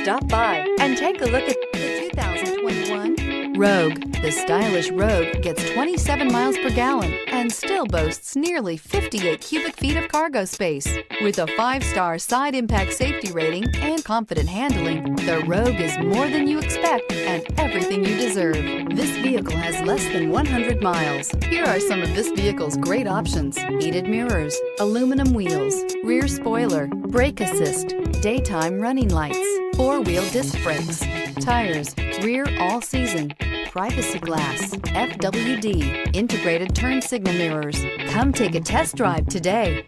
Stop by and take a look at the 2021 Rogue. The stylish Rogue gets 27 miles per gallon and still boasts nearly 58 cubic feet of cargo space. With a 5-star side impact safety rating and confident handling, the Rogue is more than you expect and everything you deserve. This vehicle has less than 100 miles. Here are some of this vehicle's great options: heated mirrors, aluminum wheels, rear spoiler, brake assist, daytime running lights, 4-wheel disc brakes, tires, rear all-season, privacy glass, FWD, integrated turn signal mirrors. Come take a test drive today.